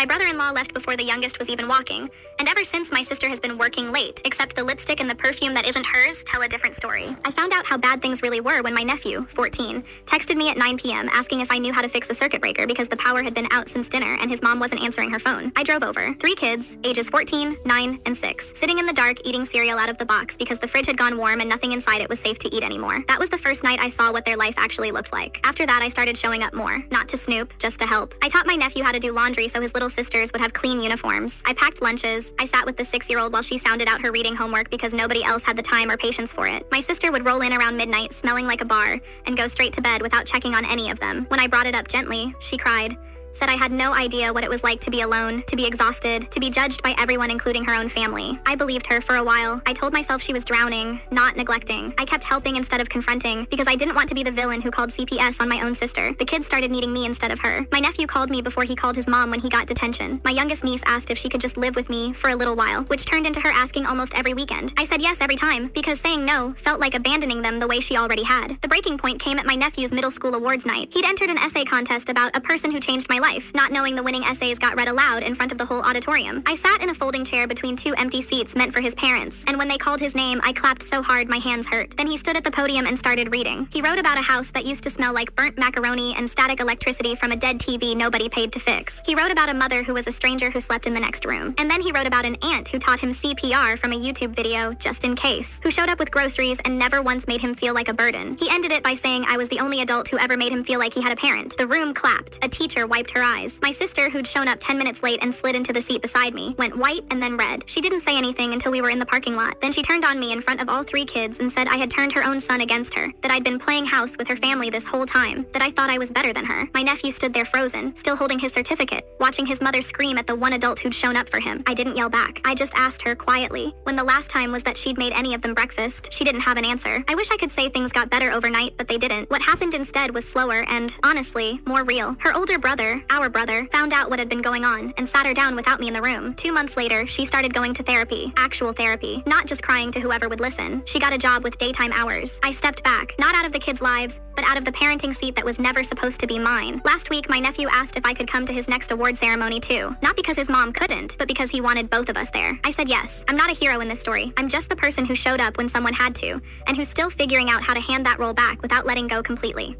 My brother-in-law left before the youngest was even walking, and ever since my sister has been working late, except the lipstick and the perfume that isn't hers tell a different story. I found out how bad things really were when my nephew, 14, texted me at 9 p.m. asking if I knew how to fix a circuit breaker because the power had been out since dinner and his mom wasn't answering her phone. I drove over. 3 kids, ages 14, 9, and 6, sitting in the dark eating cereal out of the box because the fridge had gone warm and nothing inside it was safe to eat anymore. That was the first night I saw what their life actually looked like. After that, I started showing up more, not to snoop, just to help. I taught my nephew how to do laundry so his little sisters would have clean uniforms. I packed lunches. I sat with the 6-year-old while she sounded out her reading homework because nobody else had the time or patience for it. My sister would roll in around midnight, smelling like a bar, and go straight to bed without checking on any of them. When I brought it up gently, she cried. Said I had no idea what it was like to be alone, to be exhausted, to be judged by everyone including her own family. I believed her for a while. I told myself she was drowning, not neglecting. I kept helping instead of confronting because I didn't want to be the villain who called CPS on my own sister. The kids started needing me instead of her. My nephew called me before he called his mom when he got detention. My youngest niece asked if she could just live with me for a little while, which turned into her asking almost every weekend. I said yes every time because saying no felt like abandoning them the way she already had. The breaking point came at my nephew's middle school awards night. He'd entered an essay contest about a person who changed my life, not knowing the winning essays got read aloud in front of the whole auditorium. I sat in a folding chair between 2 empty seats meant for his parents, and when they called his name, I clapped so hard my hands hurt. Then he stood at the podium and started reading. He wrote about a house that used to smell like burnt macaroni and static electricity from a dead TV nobody paid to fix. He wrote about a mother who was a stranger who slept in the next room. And then he wrote about an aunt who taught him CPR from a YouTube video, just in case, who showed up with groceries and never once made him feel like a burden. He ended it by saying I was the only adult who ever made him feel like he had a parent. The room clapped. A teacher wiped her eyes. My sister, who'd shown up 10 minutes late and slid into the seat beside me, went white and then red. She didn't say anything until we were in the parking lot. Then she turned on me in front of all 3 kids and said I had turned her own son against her, that I'd been playing house with her family this whole time, that I thought I was better than her. My nephew stood there frozen, still holding his certificate, watching his mother scream at the one adult who'd shown up for him. I didn't yell back. I just asked her quietly when the last time was that she'd made any of them breakfast. She didn't have an answer. I wish I could say things got better overnight, but they didn't. What happened instead was slower and, honestly, more real. Her older brother, our brother, found out what had been going on and sat her down without me in the room. 2 months later, she started going to therapy, actual therapy, not just crying to whoever would listen. She got a job with daytime hours. I stepped back, not out of the kids' lives, but out of the parenting seat that was never supposed to be mine. Last week, my nephew asked if I could come to his next award ceremony too. Not because his mom couldn't, but because he wanted both of us there. I said yes. I'm not a hero in this story. I'm just the person who showed up when someone had to, and who's still figuring out how to hand that role back without letting go completely.